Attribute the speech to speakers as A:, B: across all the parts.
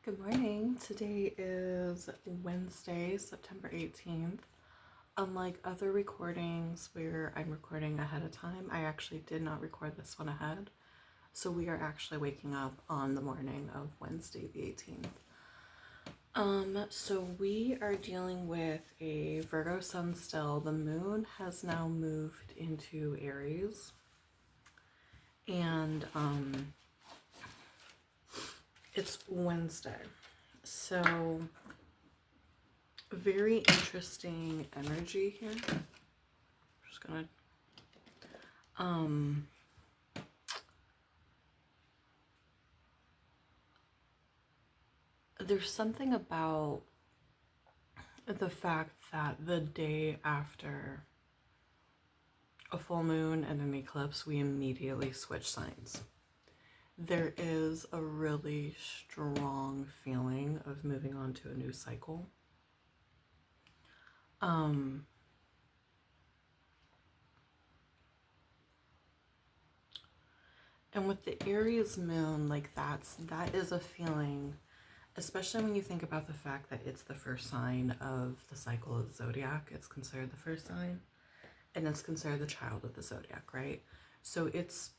A: Good morning. Today is Wednesday, September 18th. Unlike other recordings where I'm recording ahead of time, I actually did not record this one ahead. So we are actually waking up on the morning of Wednesday the 18th. So we are dealing with a Virgo sun still. The moon has now moved into Aries. And it's Wednesday. So very interesting energy here. I'm just gonna there's something about the fact that the day after a full moon and an eclipse, we immediately switch signs. There is a really strong feeling of moving on to a new cycle. And with the Aries moon, like that is a feeling, especially when you think about the fact that it's the first sign of the cycle of the zodiac. It's considered the first sign, and it's considered the child of the zodiac, right? So it's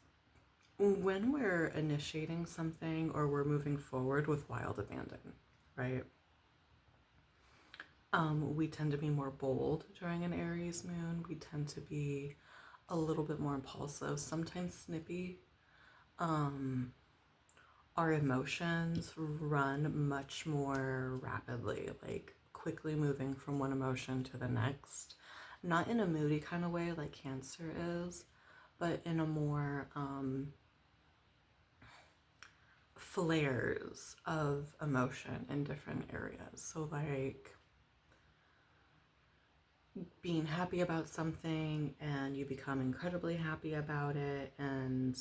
A: when we're initiating something or we're moving forward with wild abandon, right? We tend to be more bold during an Aries moon. We tend to be a little bit more impulsive, sometimes snippy. Our emotions run much more rapidly, like quickly moving from one emotion to the next. Not in a moody kind of way like Cancer is, but in a more flares of emotion in different areas. So like being happy about something and you become incredibly happy about it, and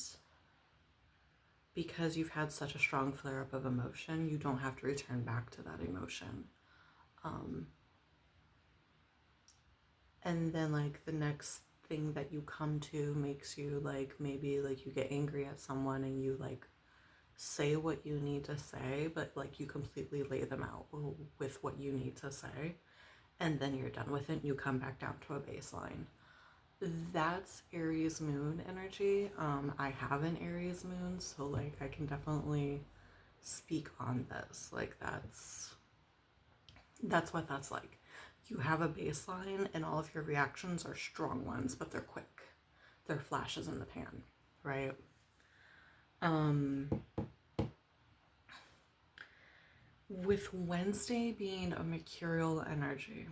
A: because you've had such a strong flare up of emotion, you don't have to return back to that emotion. And then like the next thing that you come to makes you like, maybe like you get angry at someone and you like say what you need to say, but like you completely lay them out with what you need to say, and then you're done with it and you come back down to a baseline. That's Aries moon energy. I have an Aries moon, so like I can definitely speak on this. Like that's what that's like. You have a baseline and all of your reactions are strong ones, but they're quick. They're flashes in the pan, right? With Wednesday being a mercurial energy,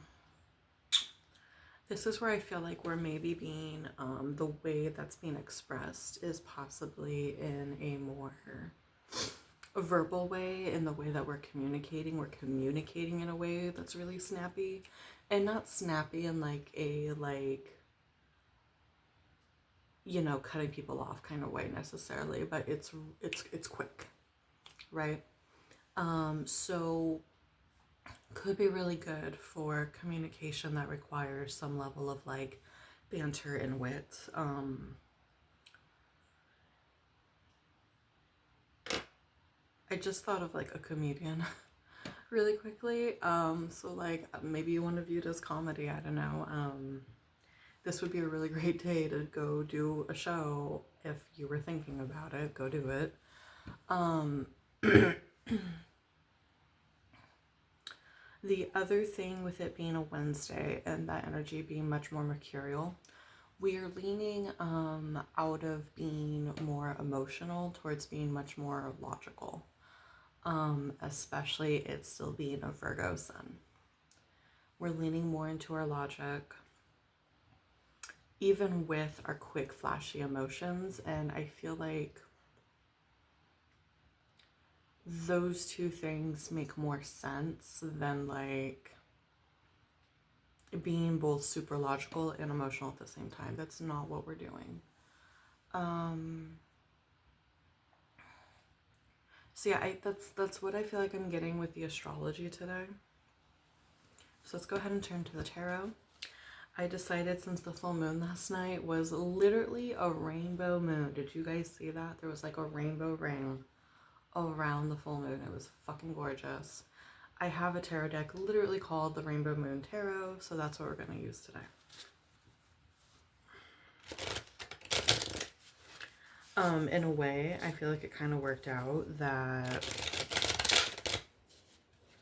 A: this is where I feel like we're maybe being, the way that's being expressed is possibly in a more verbal way, in the way that we're communicating. We're communicating in a way that's really snappy, and not snappy in like a, like, you know, cutting people off kind of way necessarily, but it's quick, right? So could be really good for communication that requires some level of like banter and wit. I just thought of like a comedian really quickly. So like maybe you want to view it as comedy, I don't know. This would be a really great day to go do a show. If you were thinking about it, go do it. The other thing with it being a Wednesday and that energy being much more mercurial, we are leaning out of being more emotional towards being much more logical. Especially it still being a Virgo sun. We're leaning more into our logic, even with our quick, flashy emotions, and I feel like those two things make more sense than like being both super logical and emotional at the same time. That's not what we're doing. So yeah, that's what I feel like I'm getting with the astrology today. So let's go ahead and turn to the tarot. I decided, since the full moon last night was literally a rainbow moon. Did you guys see that? There was like a rainbow ring around the full moon. It was fucking gorgeous. I have a tarot deck literally called the Rainbow Moon Tarot, so that's what we're going to use today. In a way, I feel like it kind of worked out that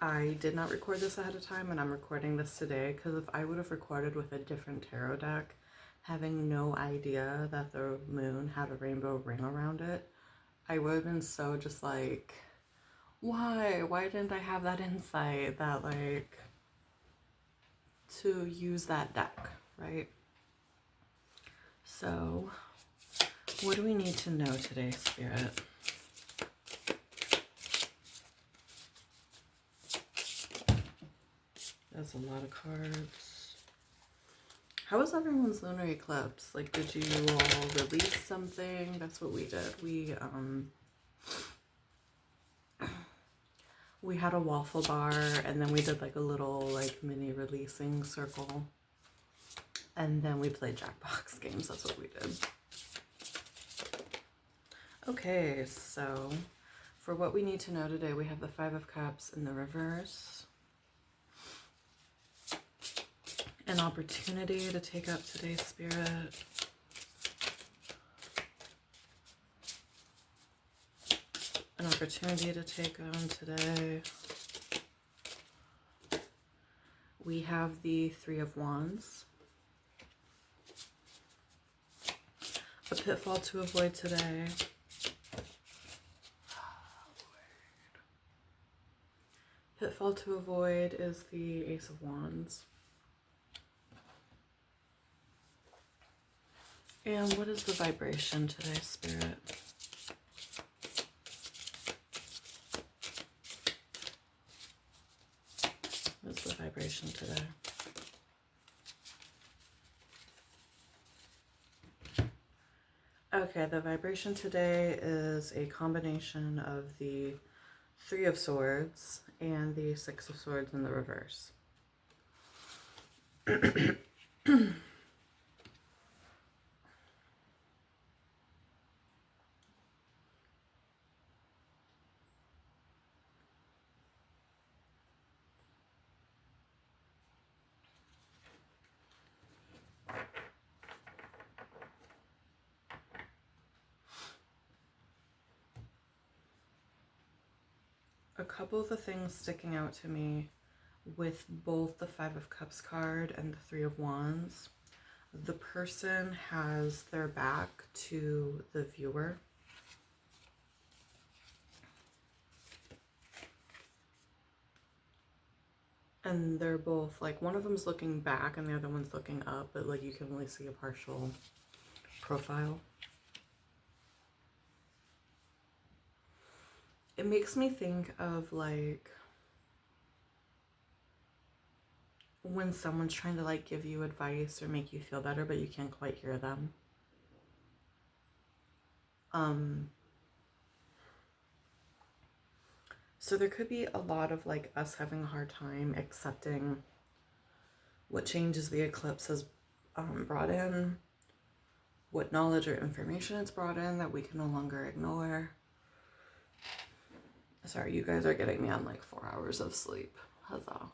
A: I did not record this ahead of time, and I'm recording this today, because if I would have recorded with a different tarot deck, having no idea that the moon had a rainbow ring around it, I would have been so just like, why didn't I have that insight that like to use that deck, right? So what do we need to know today, Spirit? That's a lot of cards. How was everyone's lunar eclipse? Like, did you all release something? That's what we did. We had a waffle bar, and then we did like a little like mini releasing circle. And then we played Jackbox games. That's what we did. Okay, so for what we need to know today, we have the Five of Cups in the reverse. An opportunity to take up today's Spirit. An opportunity to take on today. We have the Three of Wands. A pitfall to avoid today. Pitfall to avoid is the Ace of Wands. And what is the vibration today, Spirit? What's the vibration today? Okay, the vibration today is a combination of the Three of Swords and the Six of Swords in the reverse. A couple of the things sticking out to me with both the Five of Cups card and the Three of Wands, the person has their back to the viewer. And they're both, like, one of them's looking back and the other one's looking up, but like you can only see a partial profile. It makes me think of like when someone's trying to like give you advice or make you feel better, but you can't quite hear them. So there could be a lot of like us having a hard time accepting what changes the eclipse has brought in, what knowledge or information it's brought in that we can no longer ignore. Sorry, you guys are getting me on like 4 hours of sleep. Huzzah.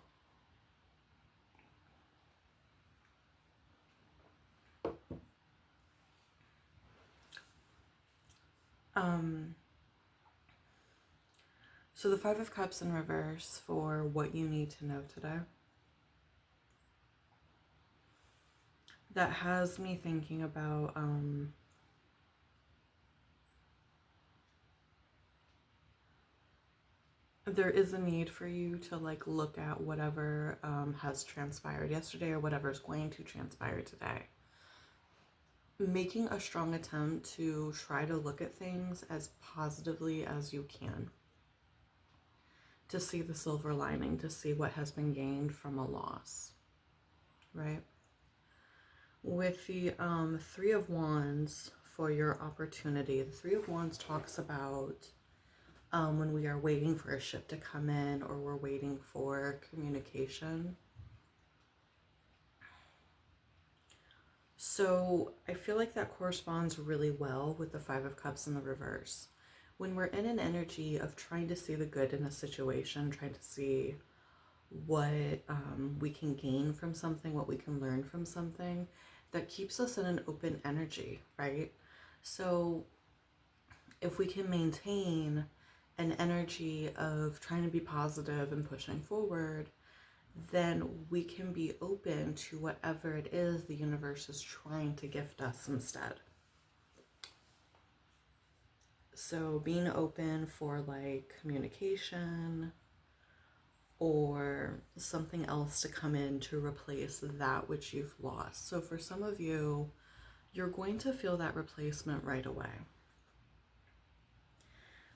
A: So the Five of Cups in reverse for what you need to know today. That has me thinking about there is a need for you to like look at whatever has transpired yesterday or whatever is going to transpire today. Making a strong attempt to try to look at things as positively as you can. To see the silver lining, to see what has been gained from a loss, right? With the Three of Wands for your opportunity, the Three of Wands talks about when we are waiting for a ship to come in or we're waiting for communication. So I feel like that corresponds really well with the Five of Cups in the reverse. when we're in an energy of trying to see the good in a situation, trying to see what we can gain from something, what we can learn from something, that keeps us in an open energy, right? So if we can maintain an energy of trying to be positive and pushing forward, then we can be open to whatever it is the universe is trying to gift us instead. So being open for like communication or something else to come in to replace that which you've lost. So for some of you, you're going to feel that replacement right away.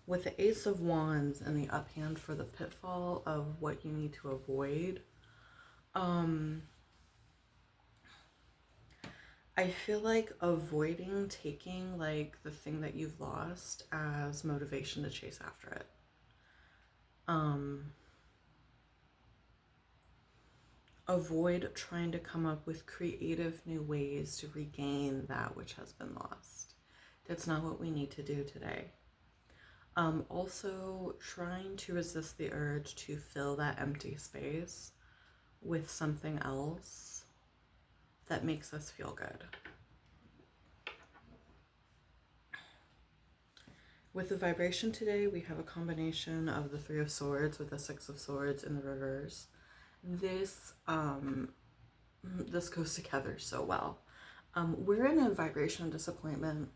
A: With the Ace of Wands and the uphand for the pitfall of what you need to avoid, I feel like avoiding taking like the thing that you've lost as motivation to chase after it. Avoid trying to come up with creative new ways to regain that which has been lost. That's not what we need to do today. Also trying to resist the urge to fill that empty space with something else that makes us feel good. With the vibration today, we have a combination of the Three of Swords with the Six of Swords in the reverse. This goes together so well. We're in a vibration of disappointment.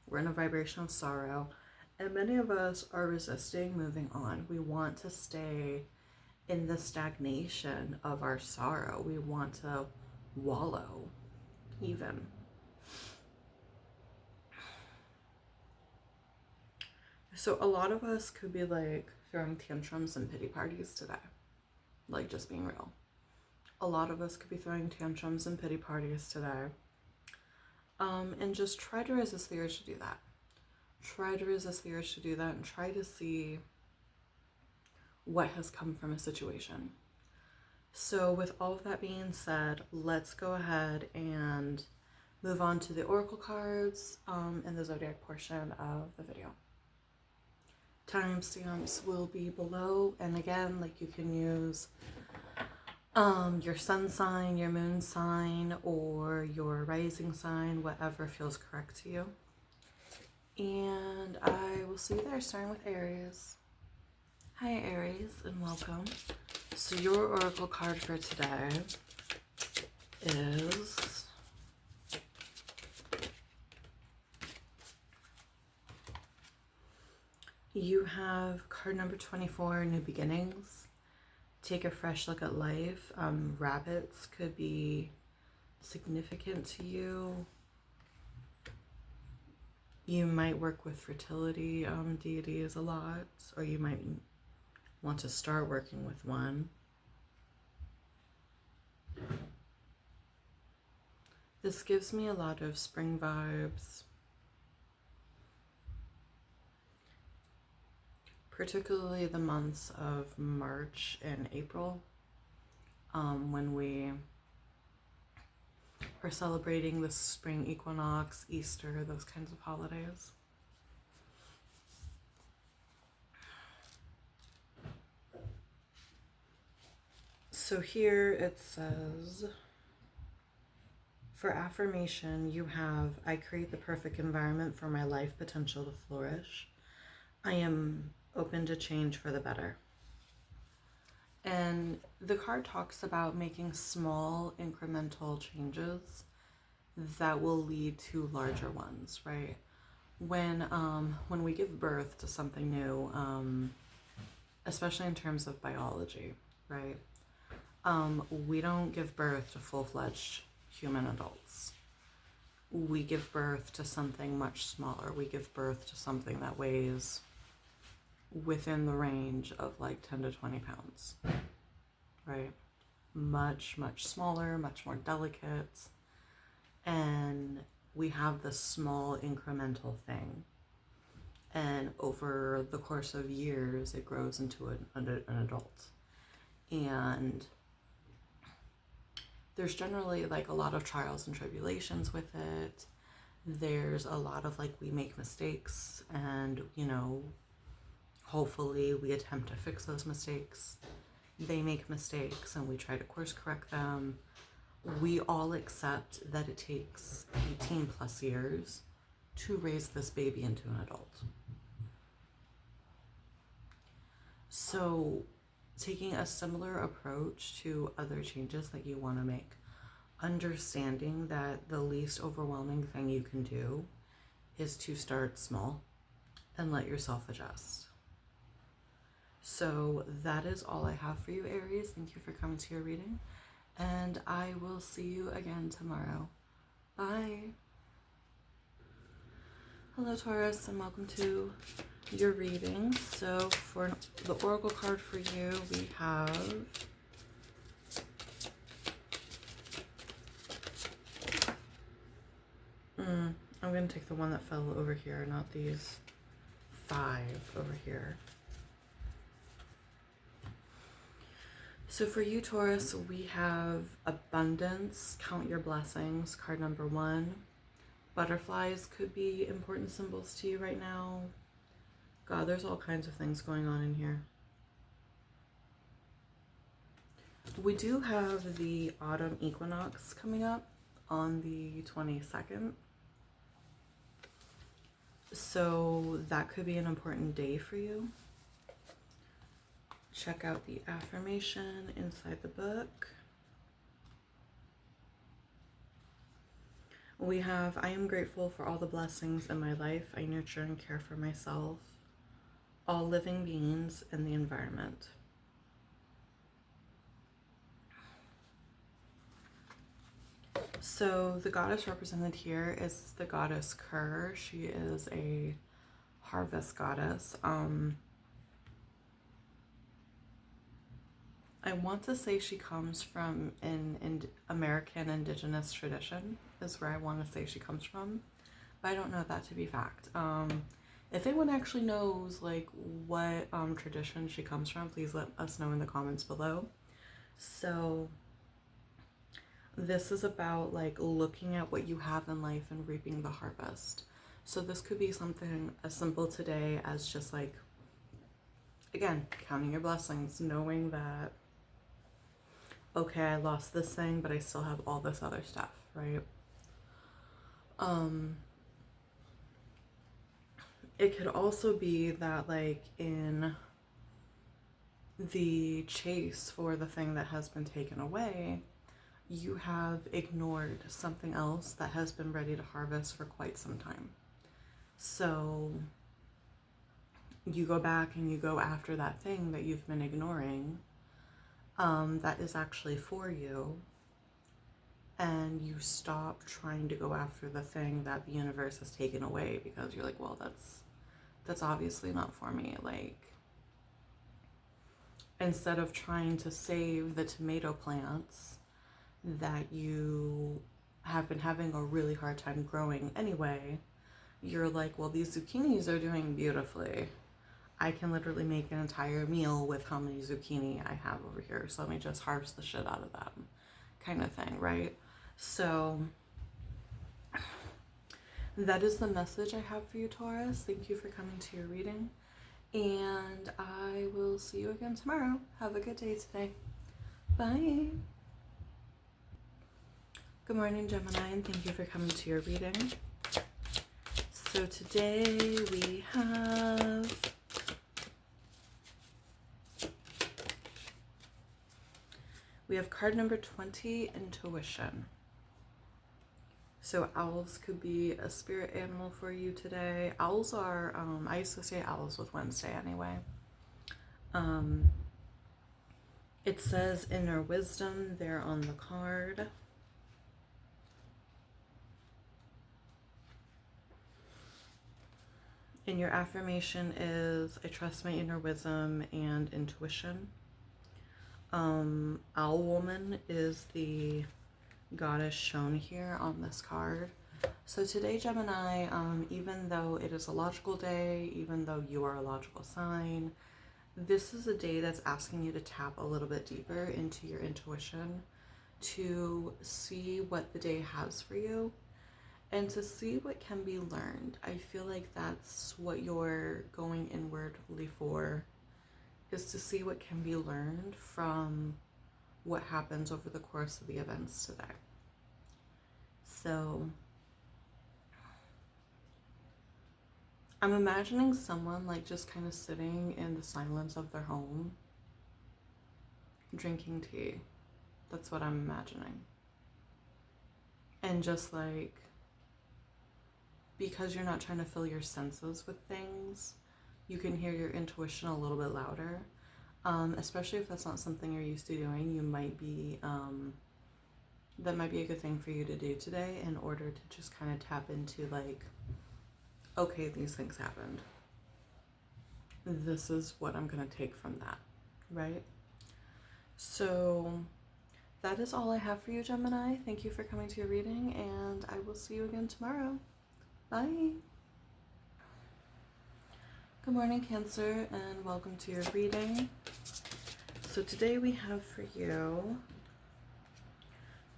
A: We're in a vibration of sorrow. And many of us are resisting moving on. We want to stay in the stagnation of our sorrow. We want to wallow even. So a lot of us could be like throwing tantrums and pity parties today. Like just being real. A lot of us could be throwing tantrums and pity parties today. And just try to resist the urge to do that. Try to resist the urge to do that and try to see what has come from a situation. So with all of that being said, let's go ahead and move on to the oracle cards in the zodiac portion of the video. Timestamps will be below, and again, like you can use your sun sign, your moon sign, or your rising sign, whatever feels correct to you. And I will see you there, starting with Aries. Hi Aries, and welcome. So your oracle card for today is you have card number 24, New Beginnings. Take a fresh look at life. Rabbits could be significant to you. You might work with fertility deities a lot, or you might want to start working with one. This gives me a lot of spring vibes, particularly the months of March and April, when we are celebrating the spring equinox, Easter, those kinds of holidays. So here it says, for affirmation, you have, I create the perfect environment for my life potential to flourish. I am open to change for the better. And the card talks about making small incremental changes that will lead to larger ones, right? When we give birth to something new, especially in terms of biology, right? We don't give birth to full-fledged human adults. We give birth to something much smaller. We give birth to something that weighs within the range of like 10 to 20 pounds, right? Much, much smaller, much more delicate. And we have this small incremental thing. And over the course of years, it grows into an adult. And there's generally like a lot of trials and tribulations with it. there's a lot of like, we make mistakes and, you know, hopefully we attempt to fix those mistakes. They make mistakes and we try to course correct them. We all accept that it takes 18 plus years to raise this baby into an adult. So taking a similar approach to other changes that you want to make, understanding that the least overwhelming thing you can do is to start small and let yourself adjust. So that is all I have for you, Aries. Thank you for coming to your reading, and I will see you again tomorrow. Bye. Hello, Taurus, and welcome to your reading. So for the oracle card for you, we have I'm going to take the one that fell over here, not these 5 over here. So for you, Taurus, we have abundance, count your blessings, card number 1. Butterflies could be important symbols to you right now. God, there's all kinds of things going on in here. We do have the autumn equinox coming up on the 22nd. So that could be an important day for you. Check out the affirmation inside the book. We have, I am grateful for all the blessings in my life. I nurture and care for myself, all living beings, and the environment. So the goddess represented here is the goddess Ker. She is a harvest goddess. I want to say she comes from an American indigenous tradition, is where I want to say she comes from, but I don't know that to be fact. If anyone actually knows like what tradition she comes from, please let us know in the comments below. So this is about like looking at what you have in life and reaping the harvest. So this could be something as simple today as just like, again, counting your blessings, knowing that, okay, I lost this thing, but I still have all this other stuff, right? It could also be that like in the chase for the thing that has been taken away, you have ignored something else that has been ready to harvest for quite some time. So you go back and you go after that thing that you've been ignoring, that is actually for you, and you stop trying to go after the thing that the universe has taken away because you're like, well, that's obviously not for me. Like, instead of trying to save the tomato plants that you have been having a really hard time growing anyway, you're like, well, these zucchinis are doing beautifully. I can literally make an entire meal with how many zucchini I have over here, so let me just harvest the shit out of them, kind of thing, right? So that is the message I have for you, Taurus. Thank you for coming to your reading, and I will see you again tomorrow. Have a good day today. Bye. Good morning, Gemini, and thank you for coming to your reading. So today we have card number 20, Intuition. So owls could be a spirit animal for you today. Owls are, I associate owls with Wednesday anyway. It says inner wisdom there on the card. And your affirmation is, I trust my inner wisdom and intuition. Owl Woman is the goddess shown here on this card. So today, Gemini, even though it is a logical day, even though you are a logical sign, this is a day that's asking you to tap a little bit deeper into your intuition to see what the day has for you and to see what can be learned. I feel like that's what you're going inwardly for, is to see what can be learned from what happens over the course of the events today. So I'm imagining someone like just kind of sitting in the silence of their home, drinking tea. That's what I'm imagining. And just like, because you're not trying to fill your senses with things, you can hear your intuition a little bit louder. Especially if that's not something you're used to doing, you might be, that might be a good thing for you to do today in order to just kind of tap into like, okay, these things happened. This is what I'm going to take from that, right? So that is all I have for you, Gemini. Thank you for coming to your reading, and I will see you again tomorrow. Bye. Good morning, Cancer, and welcome to your reading. So today we have for you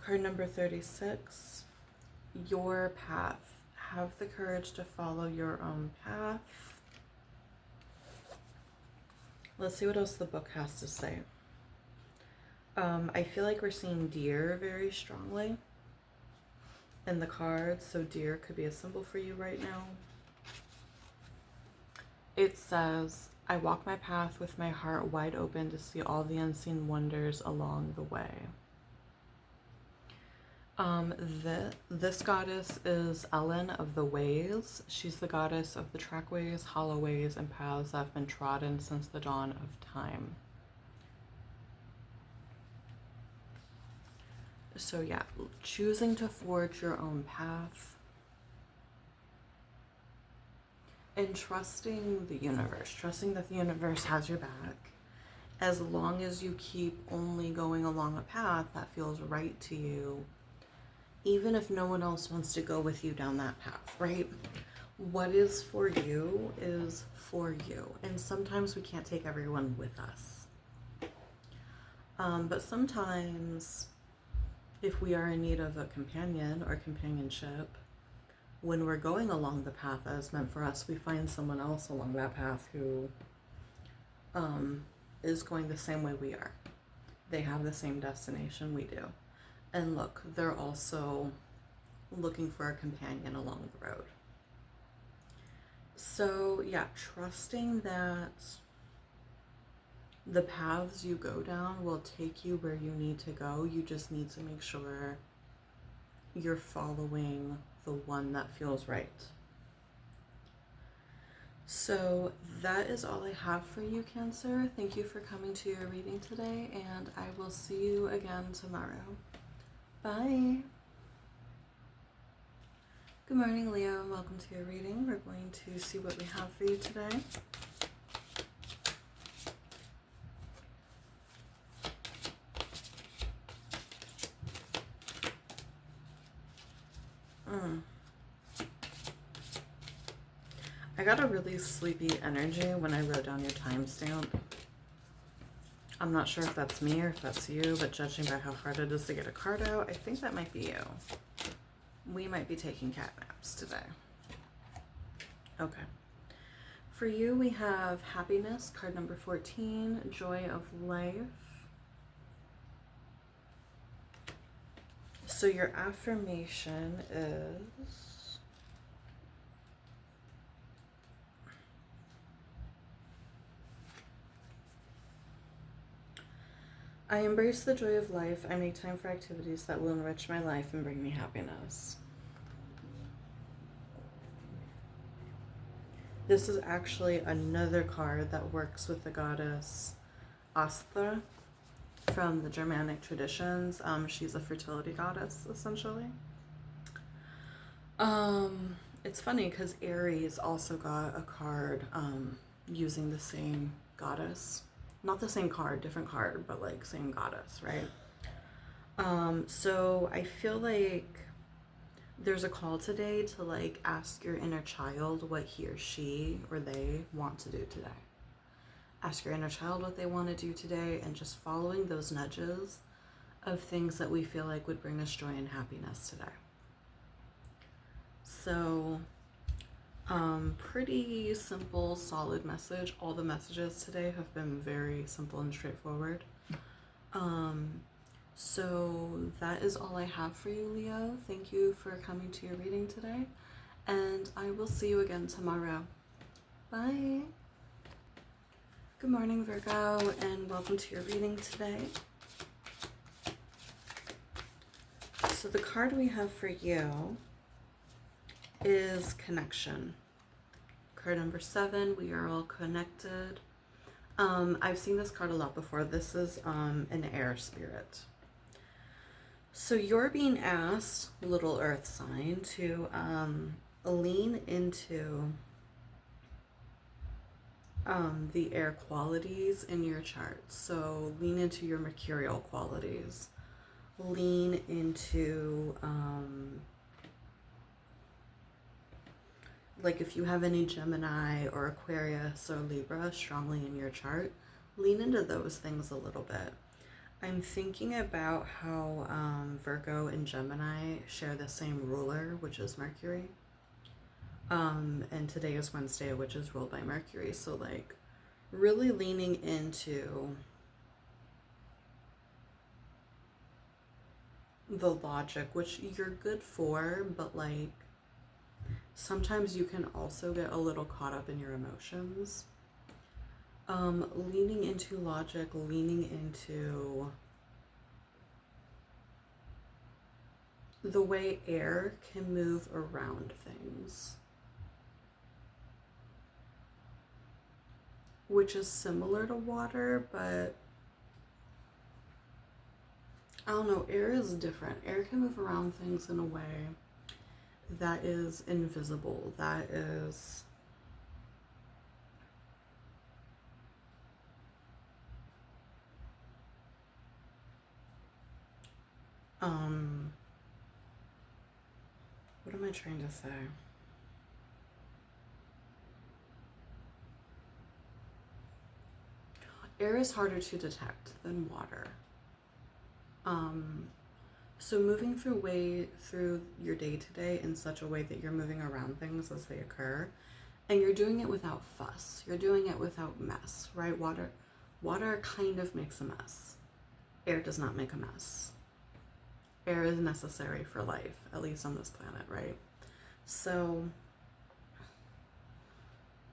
A: card number 36, your path. Have the courage to follow your own path. Let's see what else the book has to say. I feel like we're seeing deer very strongly in the cards, so deer could be a symbol for you right now. It says, I walk my path with my heart wide open to see all the unseen wonders along the way. This goddess is Ellen of the Ways. She's the goddess of the trackways, hollowways, and paths that have been trodden since the dawn of time. So yeah, choosing to forge your own path and trusting the universe, trusting that the universe has your back, as long as you keep only going along a path that feels right to you, even if no one else wants to go with you down that path, right? What is for you is for you. And sometimes we can't take everyone with us. But sometimes if we are in need of a companion or companionship, when we're going along the path that is meant for us, we find someone else along that path who is going the same way we are. They have the same destination we do. And look, they're also looking for a companion along the road. So yeah, trusting that the paths you go down will take you where you need to go. You just need to make sure you're following the one that feels right. So that is all I have for you, Cancer. Thank you for coming to your reading today, and I will see you again tomorrow. Bye. Good morning, Leo, and welcome to your reading. We're going to see what we have for you today. I got a really sleepy energy when I wrote down your timestamp. I'm not sure if that's me or if that's you, but judging by how hard it is to get a card out, I think that might be you. We might be taking cat naps today. Okay. For you, we have happiness, card number 14, joy of life. So your affirmation is, I embrace the joy of life. I make time for activities that will enrich my life and bring me happiness. This is actually another card that works with the goddess Astra from the Germanic traditions. She's a fertility goddess, essentially. It's funny because Aries also got a card using the same goddess. Not the same card, different card, but like same goddess, right? So I feel like there's a call today to like ask your inner child what he or she or they want to do today. Ask your inner child what they want to do today, and just following those nudges of things that we feel like would bring us joy and happiness today. So, pretty simple, solid message. All the messages today have been very simple and straightforward. So that is all I have for you, Leo. Thank you for coming to your reading today, and I will see you again tomorrow. Bye. Good morning, Virgo, and welcome to your reading today. So the card we have for you is connection. Card number 7, we are all connected. I've seen this card a lot before. This is an air spirit. So you're being asked, little earth sign, to lean into the air qualities in your chart. So lean into your mercurial qualities. Lean into like if you have any Gemini or Aquarius or Libra strongly in your chart, lean into those things a little bit. I'm thinking about how Virgo and Gemini share the same ruler, which is Mercury. And today is Wednesday, which is ruled by Mercury. So like really leaning into the logic, which you're good for, but like sometimes you can also get a little caught up in your emotions. Leaning into logic, leaning into the way air can move around things, which is similar to water, but I don't know, air is different. Air can move around things in a way that is invisible, that is what am I trying to say? Air is harder to detect than water. So moving through your day to day in such a way that you're moving around things as they occur, and you're doing it without fuss. You're doing it without mess, right? Water kind of makes a mess. Air does not make a mess. Air is necessary for life, at least on this planet, right? So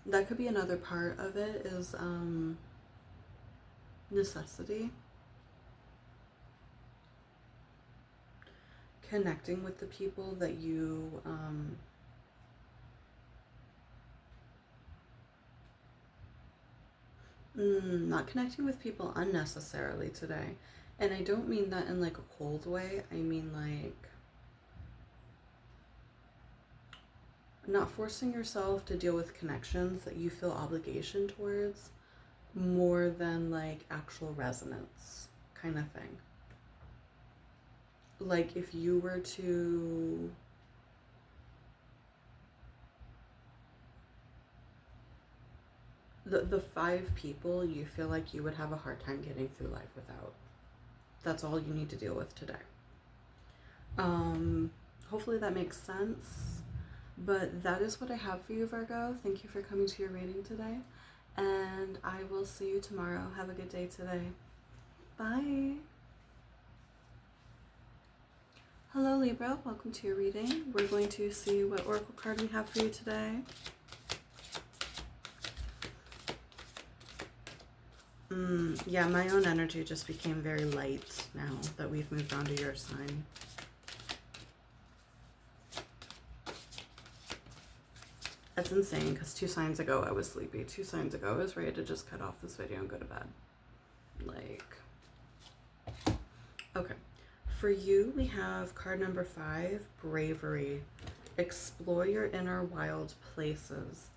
A: that could be another part of it, is necessity. Connecting with the people that you not connecting with people unnecessarily today. And I don't mean that in like a cold way. I mean like not forcing yourself to deal with connections that you feel obligation towards more than like actual resonance kind of thing. Like if you were to the 5 people you feel like you would have a hard time getting through life without. That's all you need to deal with today. Hopefully that makes sense. But that is what I have for you, Virgo. Thank you for coming to your reading today. And I will see you tomorrow. Have a good day today. Bye. Hello, Libra. Welcome to your reading. We're going to see what oracle card we have for you today. Yeah, my own energy just became very light now that we've moved on to your sign. That's insane, because 2 signs ago I was sleepy. 2 signs ago I was ready to just cut off this video and go to bed. Like, okay. For you, we have card number 5, Bravery. Explore your inner wild places.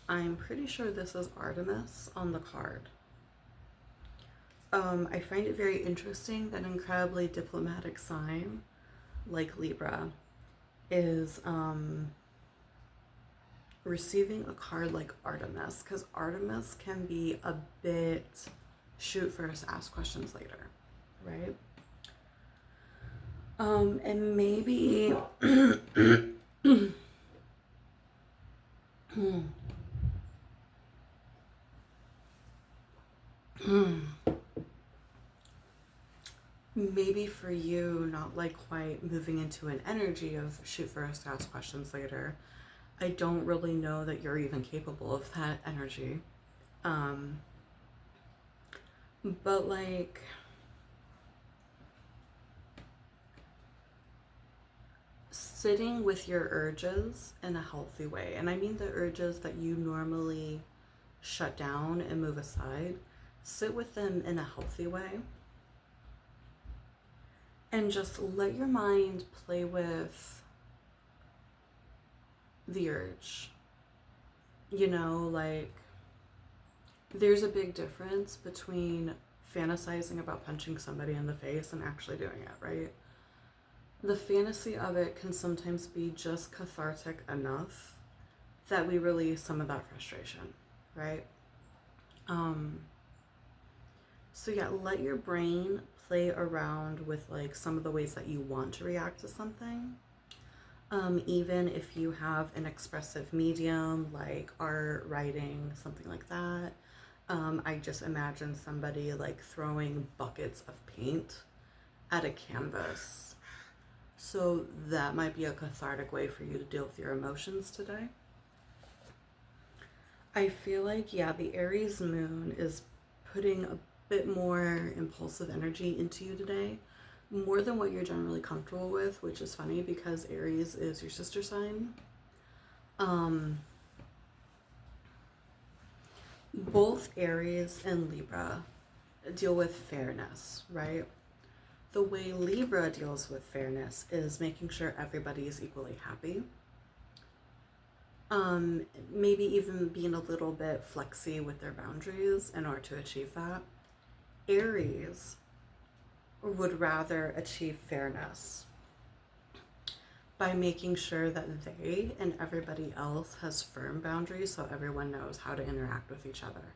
A: I'm pretty sure this is Artemis on the card. I find it very interesting that an incredibly diplomatic sign like Libra is receiving a card like Artemis, because Artemis can be a bit shoot first, ask questions later, right? And maybe Maybe for you, not like quite moving into an energy of shoot first, ask questions later. I don't really know that you're even capable of that energy. But like, sitting with your urges in a healthy way, and I mean the urges that you normally shut down and move aside, sit with them in a healthy way. And just let your mind play with the urge. You know, like, there's a big difference between fantasizing about punching somebody in the face and actually doing it, right? The fantasy of it can sometimes be just cathartic enough that we release some of that frustration, right? So yeah, let your brain play around with like some of the ways that you want to react to something. Even if you have an expressive medium like art, writing, something like that. I just imagine somebody like throwing buckets of paint at a canvas. So that might be a cathartic way for you to deal with your emotions today. I feel like, yeah, the Aries moon is putting a bit more impulsive energy into you today, more than what you're generally comfortable with, which is funny because Aries is your sister sign. Both Aries and Libra deal with fairness, right? The way Libra deals with fairness is making sure everybody is equally happy. Maybe even being a little bit flexy with their boundaries in order to achieve that. Aries would rather achieve fairness by making sure that they and everybody else has firm boundaries so everyone knows how to interact with each other,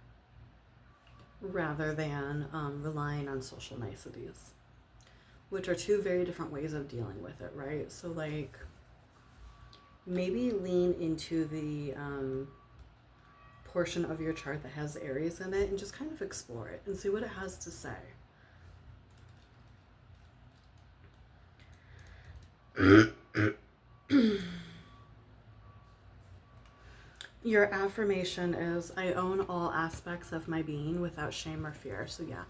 A: rather than relying on social niceties, which are two very different ways of dealing with it, right? So like, maybe lean into the portion of your chart that has Aries in it and just kind of explore it and see what it has to say. Your affirmation is, I own all aspects of my being without shame or fear. So yeah,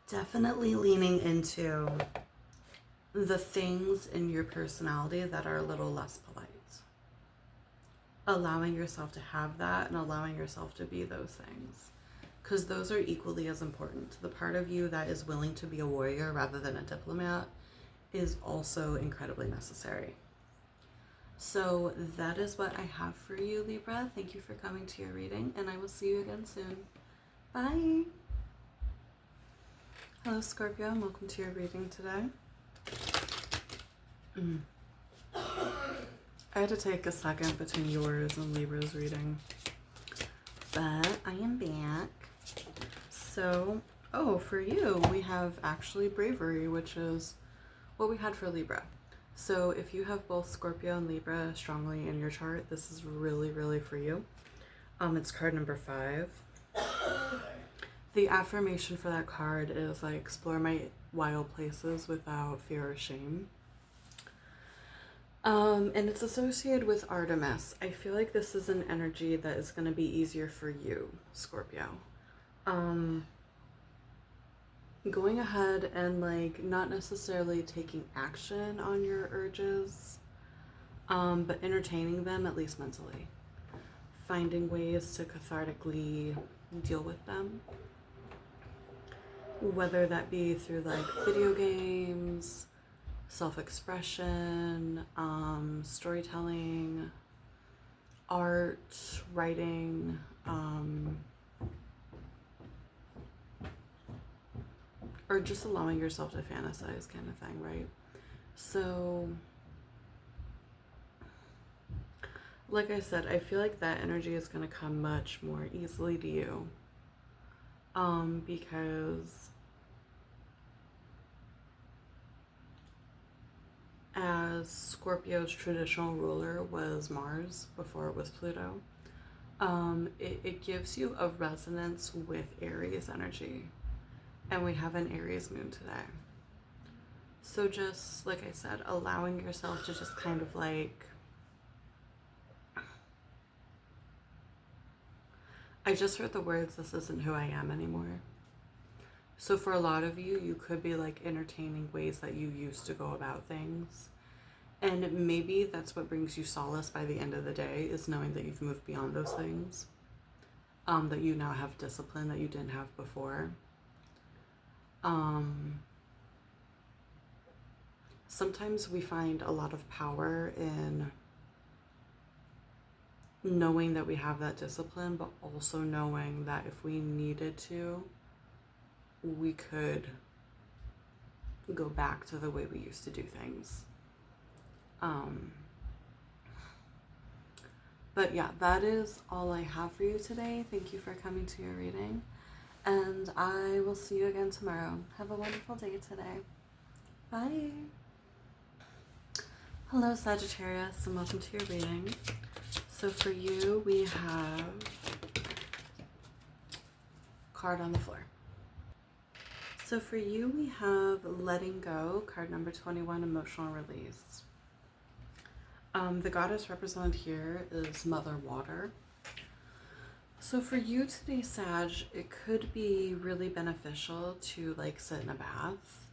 A: definitely leaning into the things in your personality that are a little less polite. Allowing yourself to have that and allowing yourself to be those things. Because those are equally as important. The part of you that is willing to be a warrior rather than a diplomat is also incredibly necessary. So that is what I have for you, Libra. Thank you for coming to your reading, and I will see you again soon. Bye. Hello, Scorpio, and welcome to your reading today. I had to take a second between yours and Libra's reading, but I am back. So, for you, we have actually bravery, which is what we had for Libra. So if you have both Scorpio and Libra strongly in your chart, this is really, really for you. It's card number 5. The affirmation for that card is like, explore my wild places without fear or shame. And it's associated with Artemis. I feel like this is an energy that is going to be easier for you, Scorpio. Going ahead and like not necessarily taking action on your urges, but entertaining them, at least mentally. Finding ways to cathartically deal with them. Whether that be through like video games, self-expression, storytelling, art, writing, or just allowing yourself to fantasize kind of thing, right? So, like I said, I feel like that energy is going to come much more easily to you, because as Scorpio's traditional ruler was Mars before it was Pluto, It gives you a resonance with Aries energy. And we have an Aries moon today. So just, like I said, allowing yourself to just kind of like... I just heard the words, this isn't who I am anymore. So for a lot of you, you could be like entertaining ways that you used to go about things. And maybe that's what brings you solace by the end of the day, is knowing that you've moved beyond those things. That you now have discipline that you didn't have before. Sometimes we find a lot of power in knowing that we have that discipline, but also knowing that if we needed to, we could go back to the way we used to do things. But yeah, that is all I have for you today. Thank you for coming to your reading, and I will see you again tomorrow. Have a wonderful day today. Bye. Hello Sagittarius, and welcome to your reading. So for you, we have card on the floor. So for you, we have Letting Go, card number 21, Emotional Release. The goddess represented here is Mother Water. So for you today, Sag, it could be really beneficial to like sit in a bath,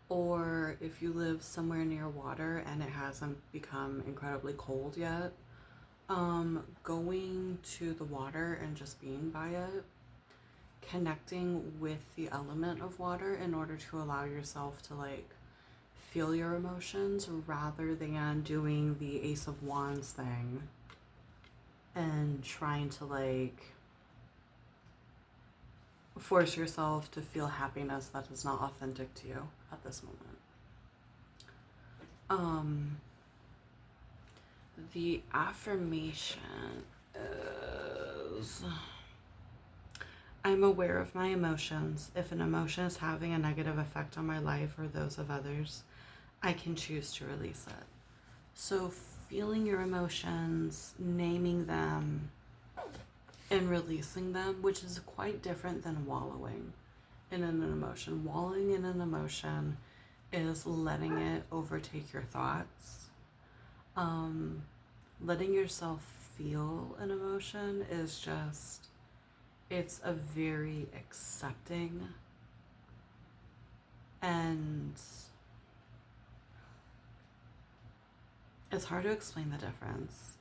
A: or if you live somewhere near water and it hasn't become incredibly cold yet, going to the water and just being by it, connecting with the element of water in order to allow yourself to like feel your emotions, rather than doing the Ace of Wands thing and trying to like force yourself to feel happiness that is not authentic to you at this moment. The affirmation is, I'm aware of my emotions. If an emotion is having a negative effect on my life or those of others, I can choose to release it. So feeling your emotions, naming them, and releasing them, which is quite different than wallowing in an emotion. Wallowing in an emotion is letting it overtake your thoughts. Letting yourself feel an emotion is just, it's a very accepting, and it's hard to explain the difference.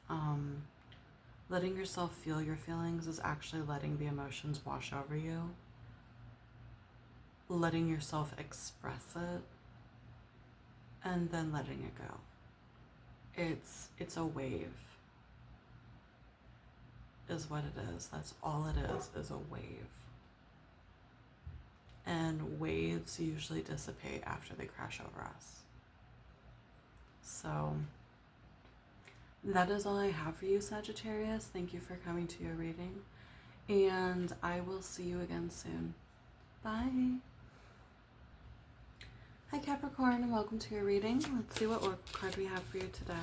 A: Letting yourself feel your feelings is actually letting the emotions wash over you. Letting yourself express it, and then letting it go. It's a wave, is what it is. That's all it is a wave. And waves usually dissipate after they crash over us. So that is all I have for you, Sagittarius. Thank you for coming to your reading, and I will see you again soon. Bye. Hi Capricorn, and welcome to your reading. Let's see what oracle card we have for you today.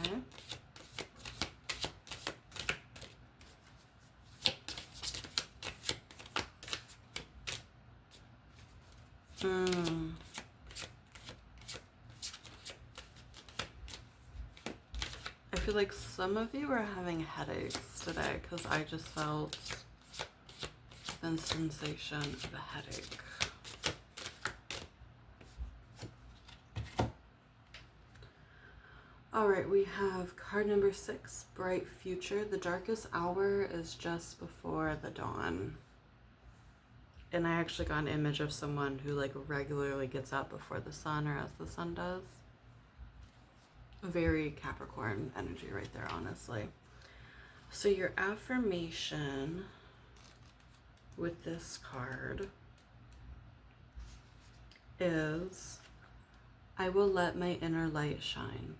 A: I feel like some of you are having headaches today, because I just felt the sensation of a headache. All right, we have card number 6, Bright Future. The darkest hour is just before the dawn. And I actually got an image of someone who like regularly gets up before the sun, or as the sun does. Very Capricorn energy right there, honestly. So your affirmation with this card is, I will let my inner light shine.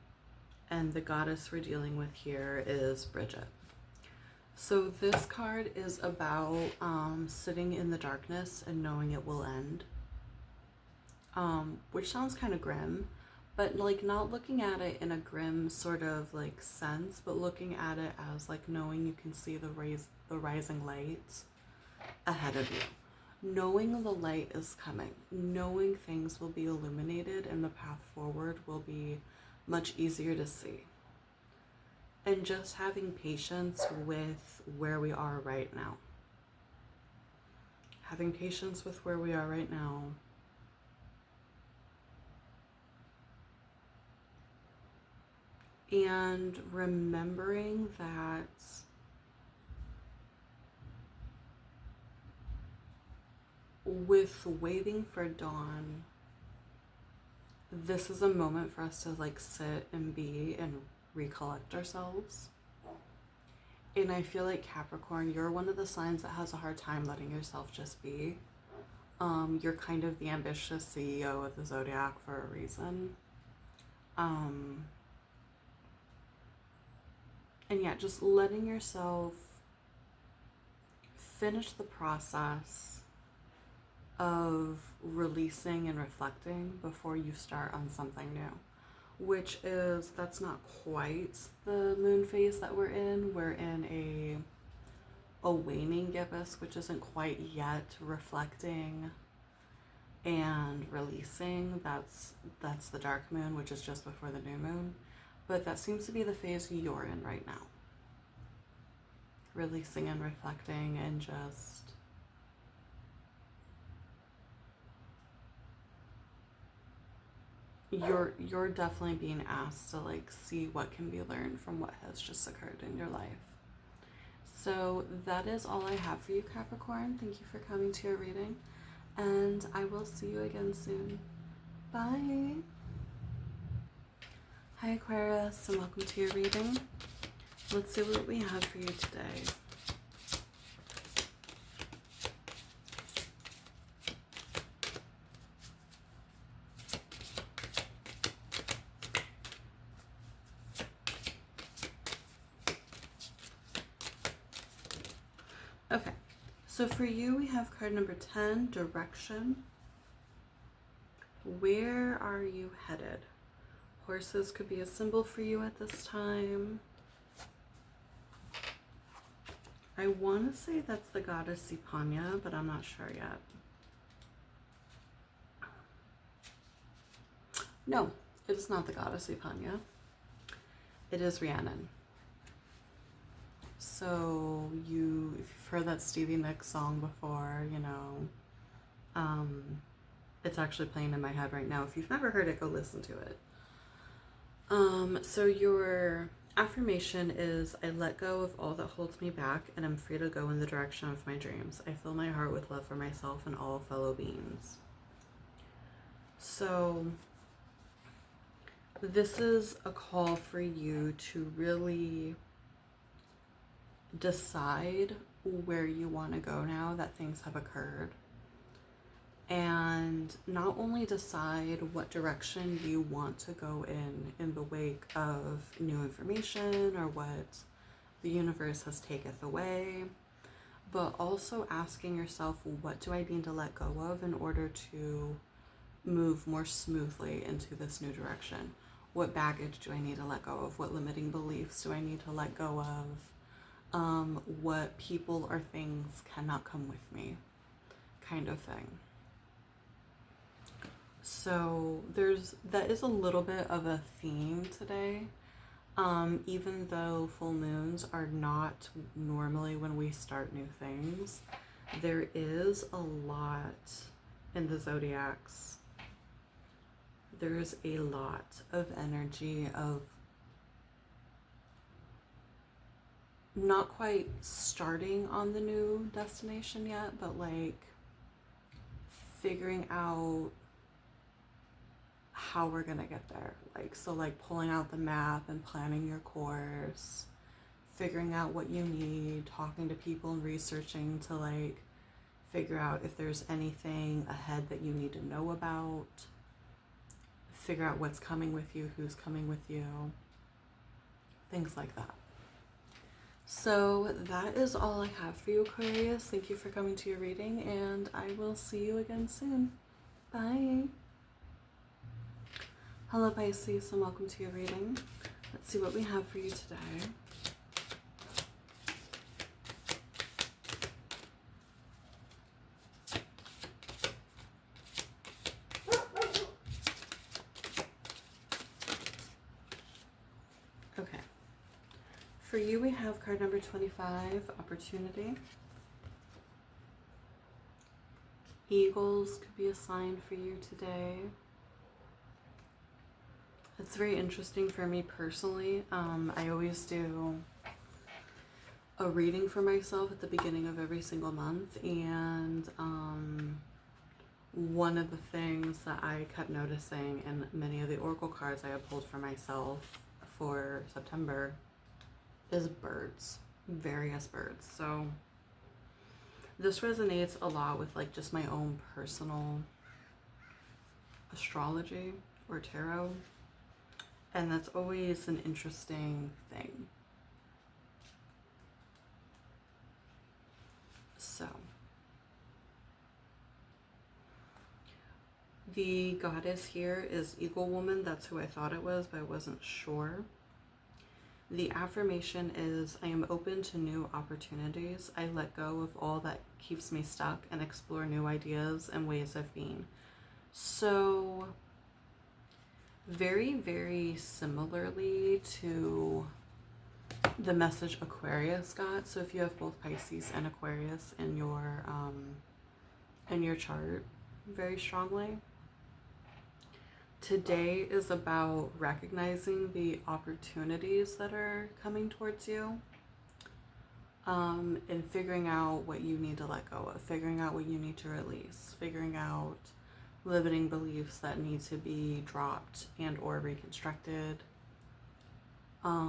A: And the goddess we're dealing with here is Bridget. So this card is about sitting in the darkness and knowing it will end. Which sounds kind of grim, but like not looking at it in a grim sort of like sense, but looking at it as like knowing you can see the the rising light ahead of you. Knowing the light is coming, knowing things will be illuminated and the path forward will be much easier to see. And just having patience with where we are right now. Having patience with where we are right now. And remembering that with waiting for dawn, this is a moment for us to like sit and be and recollect ourselves. And I feel like Capricorn, you're one of the signs that has a hard time letting yourself just be. You're kind of the ambitious CEO of the zodiac for a reason. And yeah, just letting yourself finish the process of releasing and reflecting before you start on something new, which is, that's not quite the moon phase that we're in. We're in a waning gibbous, which isn't quite yet reflecting and releasing. That's the dark moon, which is just before the new moon. But that seems to be the phase you're in right now. Releasing and reflecting and just you're definitely being asked to like see what can be learned from what has just occurred in your life. So that is all I have for you, Capricorn. Thank you for coming to your reading, and I will see you again soon. Bye. Hi Aquarius, and welcome to your reading. Let's see what we have for you today. Okay, so for you we have card number 10, Direction. Where are you headed? Horses could be a symbol for you at this time. I want to say that's the goddess Sipanya, but I'm not sure yet. No, it is not the goddess Sipanya. It is Rhiannon. So if you've heard that Stevie Nicks song before, you know, it's actually playing in my head right now. If you've never heard it, go listen to it. So your affirmation is, I let go of all that holds me back and I'm free to go in the direction of my dreams. I fill my heart with love for myself and all fellow beings. So this is a call for you to really decide where you want to go now that things have occurred. And not only decide what direction you want to go in the wake of new information or what the universe has taketh away, but also asking yourself, what do I need to let go of in order to move more smoothly into this new direction? What baggage do I need to let go of? What limiting beliefs do I need to let go of? What people or things cannot come with me, kind of thing. So that is a little bit of a theme today. Even though full moons are not normally when we start new things, there is a lot in the zodiacs. There's a lot of energy of not quite starting on the new destination yet, but like figuring out how we're gonna get there. Like pulling out the map and planning your course, figuring out what you need, talking to people and researching to like figure out if there's anything ahead that you need to know about, figure out what's coming with you, who's coming with you, things like that. So that is all I have for you, Aquarius. Thank you for coming to your reading, and I will see you again soon. Bye. Hello Pisces, and welcome to your reading. Let's see what we have for you today. For you, we have card number 25, Opportunity. Eagles could be a sign for you today. It's very interesting for me personally. I always do a reading for myself at the beginning of every single month, and one of the things that I kept noticing in many of the oracle cards I have pulled for myself for September is birds, various birds. So this resonates a lot with like just my own personal astrology or tarot, and that's always an interesting thing. So the goddess here is Eagle Woman. That's who I thought it was, but I wasn't sure. The affirmation is, I am open to new opportunities. I let go of all that keeps me stuck and explore new ideas and ways of being. So very, very similarly to the message Aquarius got. So if you have both Pisces and Aquarius in your chart very strongly, today is about recognizing the opportunities that are coming towards you, and figuring out what you need to let go of, figuring out what you need to release, figuring out limiting beliefs that need to be dropped and or reconstructed. But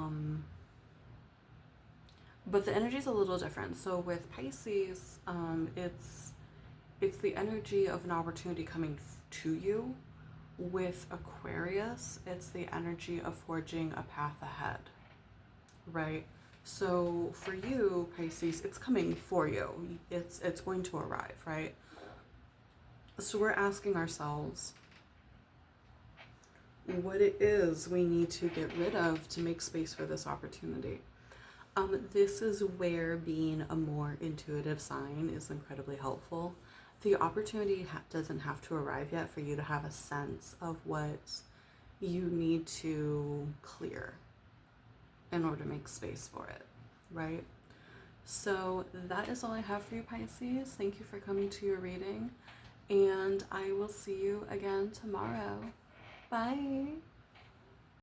A: the energy is a little different. So with Pisces, it's the energy of an opportunity coming to you. With Aquarius, it's the energy of forging a path ahead, right? So for you, Pisces, it's coming for you. It's going to arrive, right? So we're asking ourselves what it is we need to get rid of to make space for this opportunity. This is where being a more intuitive sign is incredibly helpful. The opportunity doesn't have to arrive yet for you to have a sense of what you need to clear in order to make space for it, right? So that is all I have for you, Pisces. Thank you for coming to your reading, and I will see you again tomorrow. Bye.